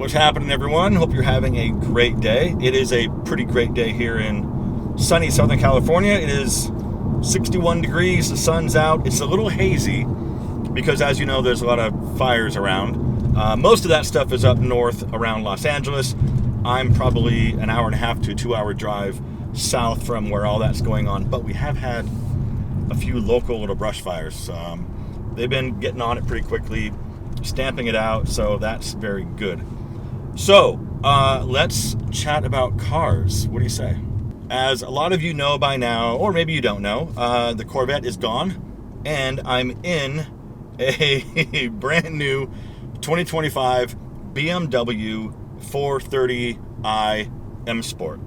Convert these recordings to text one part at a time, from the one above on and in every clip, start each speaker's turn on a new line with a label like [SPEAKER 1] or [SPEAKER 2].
[SPEAKER 1] What's happening, everyone? Hope you're having a great day. It is a pretty great day here in sunny Southern California. It is 61 degrees, the sun's out. It's a little hazy because, as you know, there's a lot of fires around. Most of that stuff is up north around Los Angeles. I'm probably an hour and a half to a 2-hour drive south from where all that's going on, but we have had a few local little brush fires. They've been getting on it pretty quickly, stamping it out, so that's very good. So, let's chat about cars. What do you say? As a lot of you know by now, or maybe you don't know, the Corvette is gone, and I'm in a brand new 2025 BMW 430i M Sport.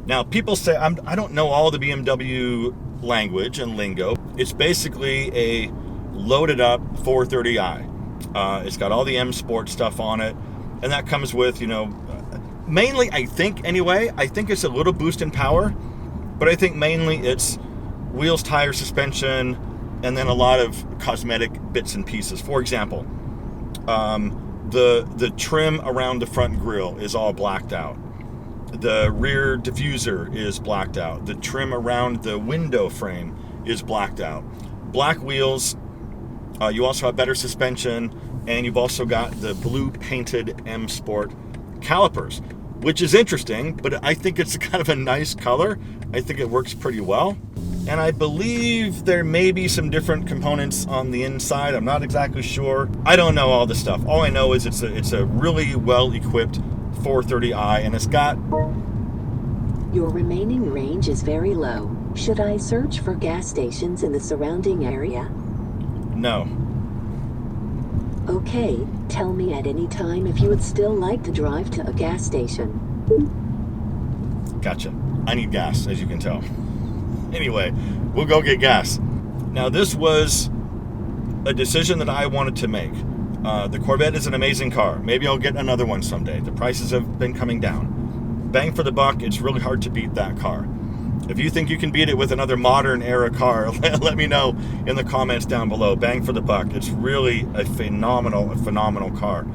[SPEAKER 1] Now, people say, I don't know all the BMW language and lingo. It's basically a loaded up 430i. It's got all the M Sport stuff on it. And that comes with, mainly, I think it's a little boost in power, but I think mainly it's wheels, tires, suspension, and then a lot of cosmetic bits and pieces. For example, the trim around the front grille is all blacked out. The rear diffuser is blacked out. The trim around the window frame is blacked out. Black wheels. You also have better suspension, and you've also got the blue painted M Sport calipers, which is interesting, but I think it's kind of a nice color. I think it works pretty well. And I believe there may be some different components on the inside. I'm not exactly sure. I don't know all the stuff. All I know is it's a really well-equipped 430i, and it's got...
[SPEAKER 2] Your remaining range is very low. Should I search for gas stations in the surrounding area?
[SPEAKER 1] No.
[SPEAKER 2] Okay, tell me at any time if you would still like to drive to a gas station.
[SPEAKER 1] Gotcha. I need gas, as you can tell. Anyway, we'll go get gas. Now, this was a decision that I wanted to make. The Corvette is an amazing car. Maybe I'll get another one someday. The prices have been coming down. Bang for the buck, it's really hard to beat that car. If you think you can beat it with another modern era car, let me know in the comments down below. Bang for the buck. It's really a phenomenal car.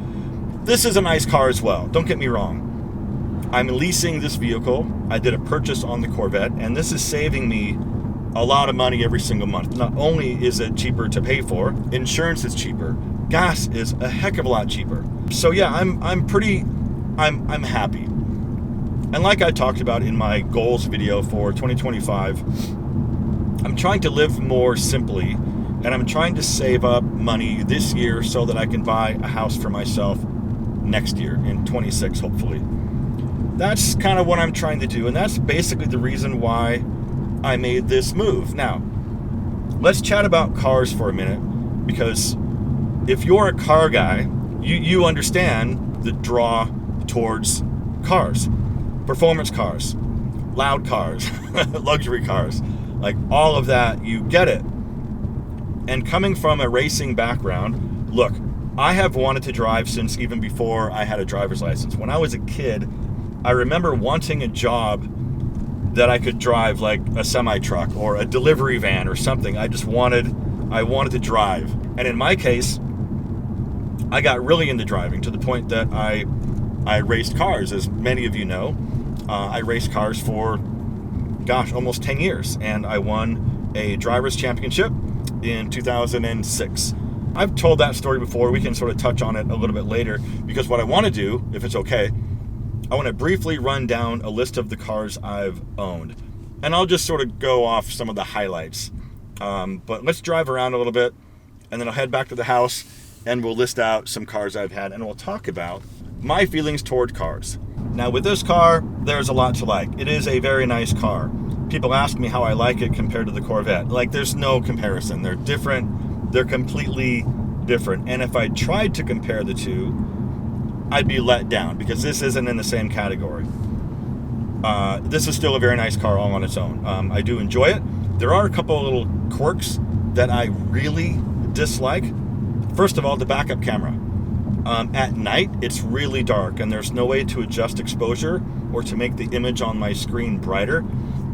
[SPEAKER 1] This is a nice car as well. Don't get me wrong. I'm leasing this vehicle. I did a purchase on the Corvette, and this is saving me a lot of money every single month. Not only is it cheaper to pay for, insurance is cheaper. Gas is a heck of a lot cheaper. So yeah, I'm happy. And like I talked about in my goals video for 2025, I'm trying to live more simply, and I'm trying to save up money this year so that I can buy a house for myself next year, in 26 hopefully. That's kind of what I'm trying to do, and that's basically the reason why I made this move. Now, let's chat about cars for a minute, because if you're a car guy, you understand the draw towards cars. Performance cars, loud cars, luxury cars, like all of that, you get it. And coming from a racing background, look, I have wanted to drive since even before I had a driver's license. When I was a kid, I remember wanting a job that I could drive, like a semi-truck or a delivery van or something. I wanted to drive. And in my case, I got really into driving to the point that I raced cars, as many of you know. I raced cars for, almost 10 years, and I won a driver's championship in 2006. I've told that story before. We can sort of touch on it a little bit later, because what I want to do, if it's okay, I want to briefly run down a list of the cars I've owned, and I'll just sort of go off some of the highlights. But let's drive around a little bit, and then I'll head back to the house, and we'll list out some cars I've had, and we'll talk about my feelings toward cars. Now, with this car, there's a lot to like. It is a very nice car. People ask me how I like it compared to the Corvette. Like, there's no comparison. They're different. They're completely different. And if I tried to compare the two, I'd be let down, because this isn't in the same category. This is still a very nice car all on its own. I do enjoy it. There are a couple of little quirks that I really dislike. First of all, the backup camera. At night, it's really dark, and there's no way to adjust exposure or to make the image on my screen brighter.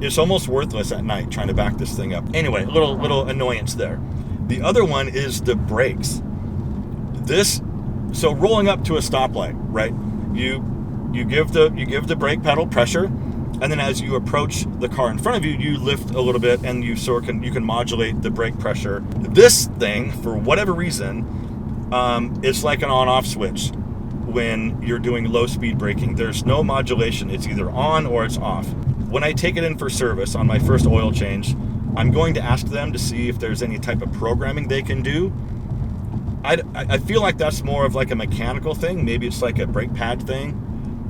[SPEAKER 1] It's almost worthless at night trying to back this thing up. Anyway, little annoyance there. The other one is the brakes. So rolling up to a stoplight, right? You give the brake pedal pressure, and then as you approach the car in front of you, you lift a little bit, and you can modulate the brake pressure. This thing, for whatever reason, it's like an on-off switch when you're doing low-speed braking. There's no modulation. It's either on or it's off. When I take it in for service on my first oil change, I'm going to ask them to see if there's any type of programming they can do. I feel like that's more of like a mechanical thing. Maybe it's like a brake pad thing,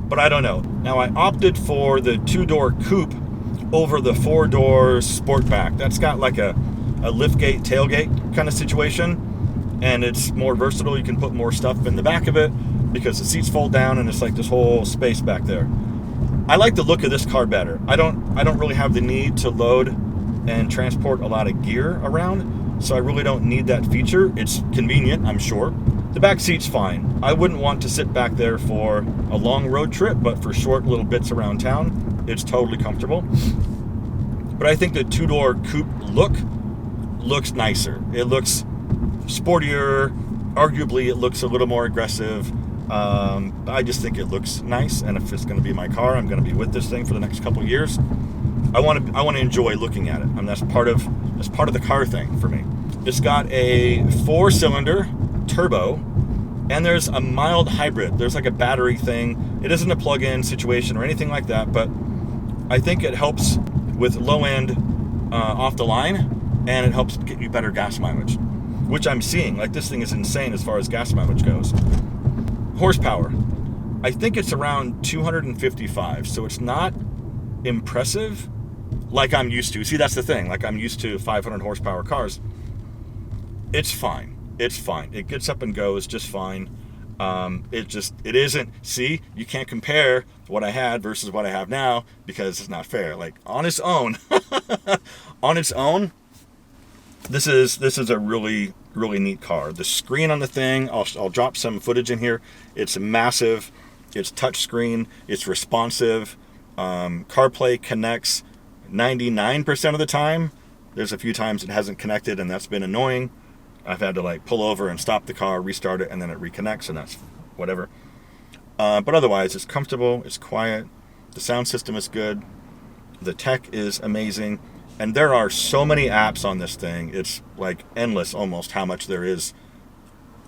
[SPEAKER 1] but I don't know. Now, I opted for the 2-door coupe over the 4-door Sportback. That's got like a liftgate, tailgate kind of situation, and it's more versatile. You can put more stuff in the back of it because the seats fold down, and it's like this whole space back there. I like the look of this car better. I don't really have the need to load and transport a lot of gear around, so I really don't need that feature. It's convenient, I'm sure. The back seat's fine. I wouldn't want to sit back there for a long road trip, but for short little bits around town, it's totally comfortable. But I think the 2-door coupe looks nicer. It looks sportier. Arguably, it looks a little more aggressive. I just think it looks nice, and if it's going to be my car, I'm going to be with this thing for the next couple of years. I want to enjoy looking at it, and that's part of the car thing for me. It's got a 4-cylinder turbo, and there's a mild hybrid. There's like a battery thing. It isn't a plug-in situation or anything like that, but I think it helps with low end off the line, and it helps get you better gas mileage, which I'm seeing. Like, this thing is insane as far as gas mileage goes. Horsepower, I think it's around 255, so it's not impressive like I'm used to. See, that's the thing. Like, I'm used to 500 horsepower cars. It's fine. It's fine. It gets up and goes just fine. It isn't. See, you can't compare what I had versus what I have now because it's not fair. Like, on its own, this is a really, really neat car. The screen on the thing, I'll drop some footage in here. It's massive. It's touchscreen. It's responsive. CarPlay connects 99% of the time. There's a few times it hasn't connected, and that's been annoying. I've had to like pull over and stop the car, restart it, and then it reconnects, and that's whatever. But otherwise, it's comfortable, it's quiet, the sound system is good, the tech is amazing, and there are so many apps on this thing. It's like endless almost how much there is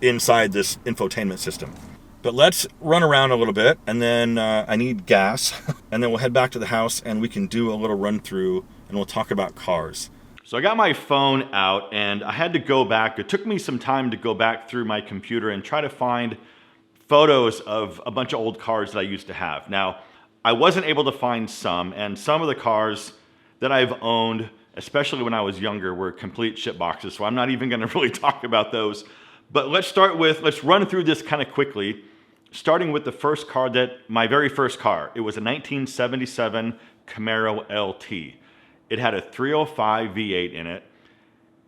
[SPEAKER 1] inside this infotainment system. But let's run around a little bit, and then I need gas, and then we'll head back to the house, and we can do a little run through, and we'll talk about cars. So I got my phone out, and I had to go back. It took me some time to go back through my computer and try to find photos of a bunch of old cars that I used to have. Now, I wasn't able to find some, and some of the cars that I've owned, especially when I was younger, were complete shitboxes, so I'm not even gonna really talk about those. But let's run through this kind of quickly, starting with the first car my very first car. It was a 1977 Camaro LT. It had a 305 V8 in it,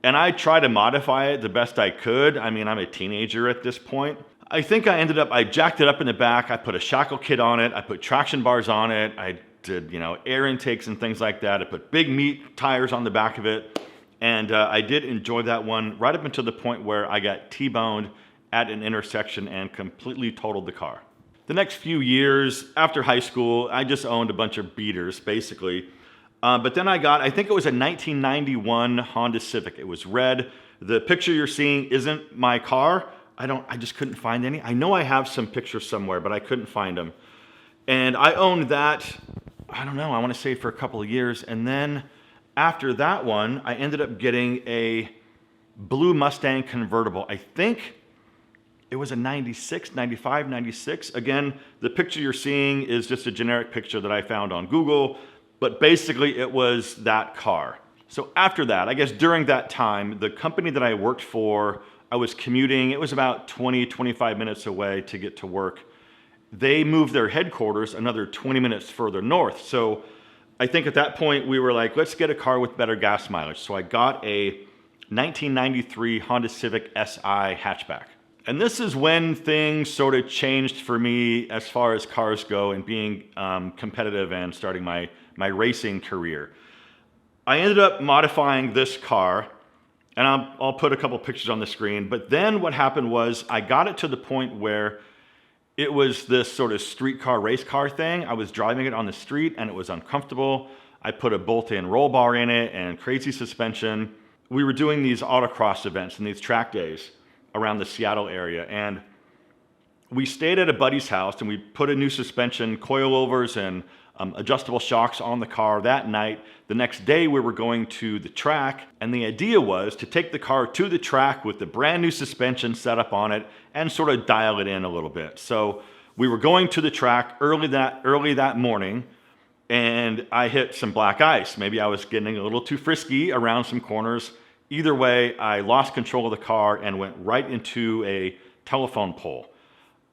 [SPEAKER 1] and I tried to modify it the best I could. I mean, I'm a teenager at this point. I think I jacked it up in the back. I put a shackle kit on it. I put traction bars on it. I did, air intakes and things like that. I put big meat tires on the back of it, and I did enjoy that one right up until the point where I got T-boned at an intersection and completely totaled the car. The next few years after high school, I just owned a bunch of beaters, basically. But then I think it was a 1991 Honda Civic. It was red. The picture you're seeing isn't my car. I just couldn't find any. I know I have some pictures somewhere, but I couldn't find them. And I owned that, I don't know, I want to say for a couple of years. And then after that one, I ended up getting a blue Mustang convertible. I think it was a 96, 95, 96. Again, the picture you're seeing is just a generic picture that I found on Google, but basically it was that car. So after that, I guess during that time, the company that I worked for, I was commuting. It was about 20, 25 minutes away to get to work. They moved their headquarters another 20 minutes further north. So I think at that point we were like, let's get a car with better gas mileage. So I got a 1993 Honda Civic Si hatchback. And this is when things sort of changed for me as far as cars go and being competitive and starting my racing career. I ended up modifying this car, and I'll put a couple pictures on the screen, but then what happened was I got it to the point where It was this sort of streetcar race car thing. I was driving it on the street and it was uncomfortable. I put a bolt-in roll bar in it and crazy suspension. We were doing these autocross events and these track days around the Seattle area, and we stayed at a buddy's house and we put a new suspension, coilovers, and adjustable shocks on the car that night. The next day we were going to the track, and the idea was to take the car to the track with the brand new suspension set up on it and sort of dial it in a little bit. So we were going to the track early that morning, and I hit some black ice. Maybe I was getting a little too frisky around some corners. Either way, I lost control of the car and went right into a telephone pole.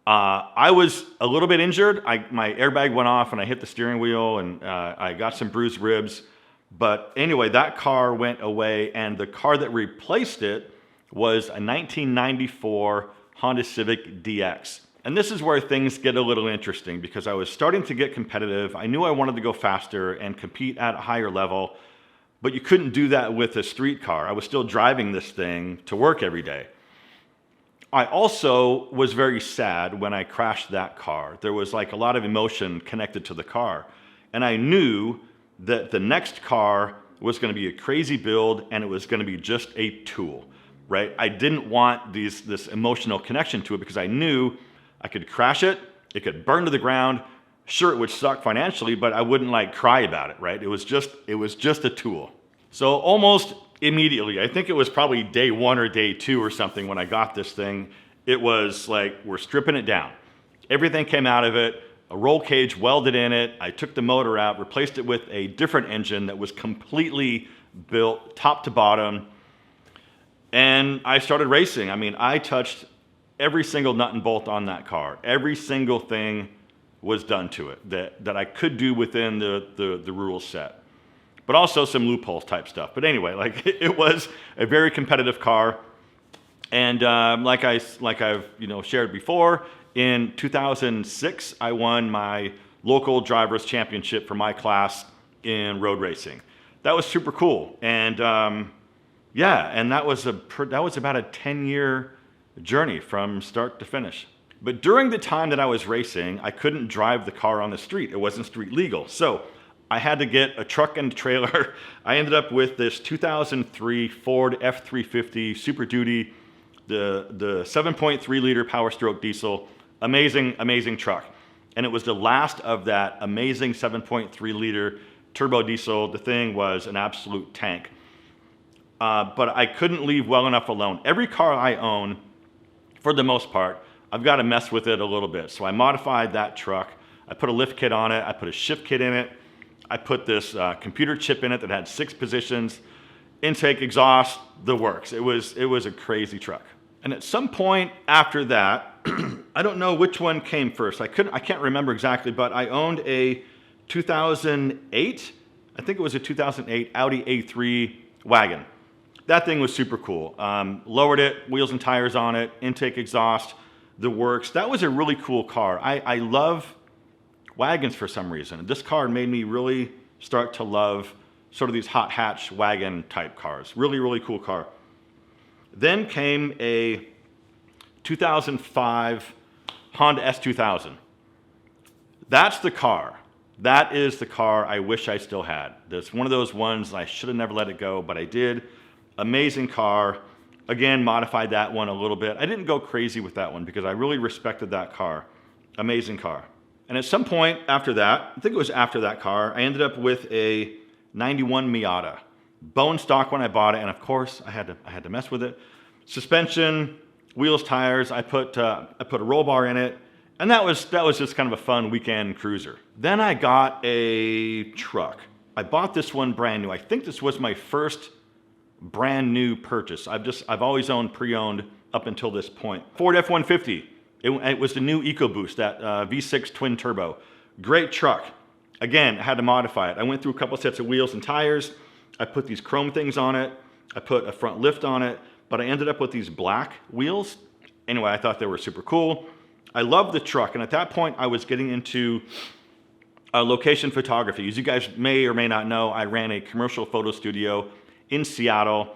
[SPEAKER 1] I was a little bit injured. My airbag went off and I hit the steering wheel, and I got some bruised ribs. But anyway, that car went away, and the car that replaced it was a 1994 Honda Civic DX. And this is where things get a little interesting, because I was starting to get competitive. I knew I wanted to go faster and compete at a higher level, but you couldn't do that with a street car. I was still driving this thing to work every day. I also was very sad when I crashed that car. There was like a lot of emotion connected to the car. And I knew that the next car was going to be a crazy build, and it was going to be just a tool, right? I didn't want this emotional connection to it, because I knew I could crash it, it could burn to the ground. Sure, it would suck financially, but I wouldn't like cry about it, right? It was just a tool. So almost immediately, I think it was probably day 1 or day 2 or something when I got this thing, it was like, we're stripping it down. Everything came out of it, a roll cage welded in it. I took the motor out, replaced it with a different engine that was completely built top to bottom, and I started racing. I mean, I touched every single nut and bolt on that car. Every single thing was done to it that I could do within the rules set. But also some loopholes type stuff. But anyway, like it was a very competitive car, and like I've shared before, in 2006 I won my local drivers championship for my class in road racing. That was super cool, and and that was about a 10-year journey from start to finish. But during the time that I was racing, I couldn't drive the car on the street. It wasn't street legal, so I had to get a truck and a trailer. I ended up with this 2003 Ford F-350 Super Duty, the 7.3 liter Power Stroke diesel. Amazing truck. And it was the last of that amazing 7.3 liter turbo diesel. The thing was an absolute tank. But I couldn't leave well enough alone. Every car I own, for the most part, I've got to mess with it a little bit. So I modified that truck. I put a lift kit on it. I put a shift kit in it. I put this computer chip in it that had 6 positions, intake, exhaust, the works. It was a crazy truck. And at some point after that, I don't know which one came first. I can't remember exactly, but I owned a 2008, I think it was a 2008 Audi A3 wagon. That thing was super cool. Lowered it, wheels and tires on it, intake, exhaust, the works. That was a really cool car. I love wagons for some reason. This car made me really start to love sort of these hot hatch wagon type cars. Really cool car. Then came a 2005 Honda S2000. That's the car. That is the car I wish I still had. That's one of those ones I should have never let it go, but I did. Amazing car. Again, modified that one a little bit. I didn't go crazy with that one because I really respected that car. Amazing car. And at some point after that, I think it was after that car, I ended up with a 91 Miata. Bone stock when I bought it, and of course I had to mess with it. Suspension, wheels, tires. I put a roll bar in it, and that was just kind of a fun weekend cruiser. Then I got a truck. I bought this one brand new. I think this was my first brand new purchase. I've always owned pre-owned up until this point. Ford F-150. It was the new EcoBoost, that V6 twin turbo. Great truck. Again, I had to modify it. I went through a couple sets of wheels and tires. I put these chrome things on it. I put a front lift on it, but I ended up with these black wheels. Anyway, I thought they were super cool. I loved the truck, and at that point, I was getting into location photography. As you guys may or may not know, I ran a commercial photo studio in Seattle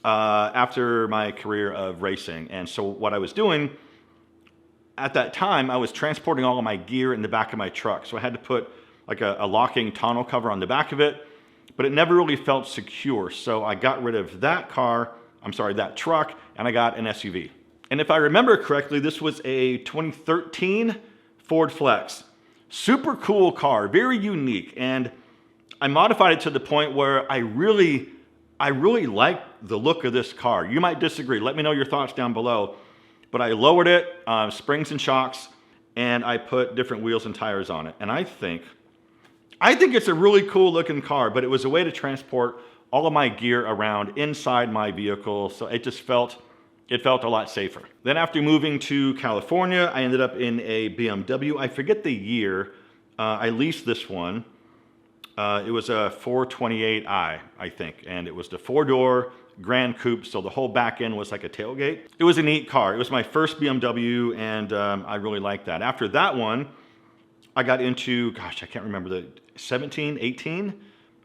[SPEAKER 1] after my career of racing. And so what I was doing at that time, I was transporting all of my gear in the back of my truck. So I had to put like a locking tonneau cover on the back of it, but it never really felt secure. So I got rid of that truck, and I got an SUV. And if I remember correctly, this was a 2013 Ford Flex. Super cool car, very unique. And I modified it to the point where I really like the look of this car. You might disagree. Let me know your thoughts down below. But I lowered it, springs and shocks, and I put different wheels and tires on it. And I think it's a really cool looking car, but it was a way to transport all of my gear around inside my vehicle. So it just felt a lot safer. Then after moving to California, I ended up in a BMW. I forget the year. I leased this one. It was a 428i, I think, and it was the 4-door Grand Coupe, so the whole back end was like a tailgate. It was a neat car. It was my first BMW, and I really liked that. After that one, I got into, gosh, I can't remember, the 17, 18,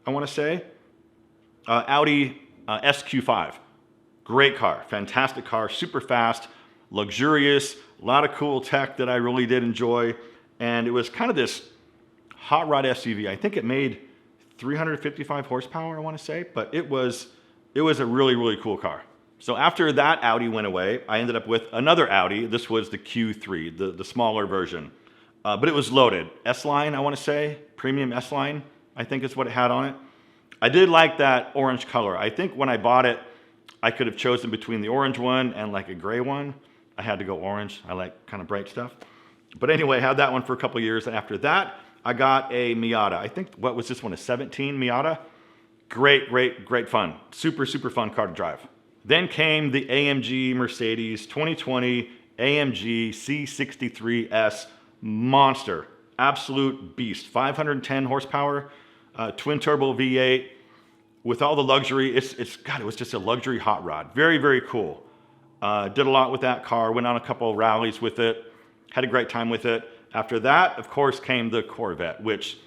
[SPEAKER 1] I want to say, Audi SQ5. Great car, fantastic car, super fast, luxurious, a lot of cool tech that I really did enjoy, and it was kind of this hot rod SUV. I think it made 355 horsepower, I want to say, but it was a really, really cool car. So after that Audi went away, I ended up with another Audi. This was the Q3, the smaller version, but it was loaded. S-Line, I want to say, premium S-Line, I think is what it had on it. I did like that orange color. I think when I bought it, I could have chosen between the orange one and like a gray one. I had to go orange. I like kind of bright stuff. But anyway, I had that one for a couple of years. And after that, I got a Miata. I think, what was this one, a 17 Miata? Great fun. Super fun car to drive. Then came the AMG Mercedes 2020 AMG C63S monster. Absolute beast. 510 horsepower, twin turbo V8 with all the luxury. God, it was just a luxury hot rod. Very cool. Did a lot with that car. Went on a couple of rallies with it. Had a great time with it. After that, of course, came the Corvette, which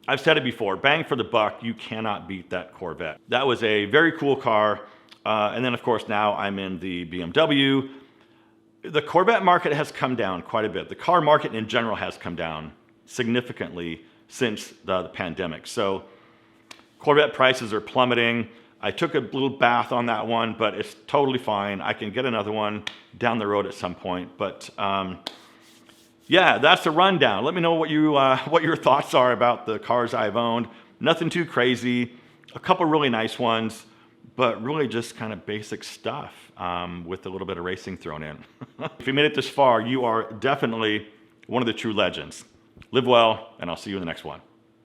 [SPEAKER 1] I've said it before, bang for the buck, you cannot beat that Corvette. That was a very cool car. And then, of course, now I'm in the BMW. The Corvette market has come down quite a bit. The car market in general has come down significantly since the pandemic. So Corvette prices are plummeting. I took a little bath on that one, but it's totally fine. I can get another one down the road at some point. But yeah, that's the rundown. Let me know what your thoughts are about the cars I've owned. Nothing too crazy. A couple really nice ones, but really just kind of basic stuff with a little bit of racing thrown in. If you made it this far, you are definitely one of the true legends. Live well, and I'll see you in the next one.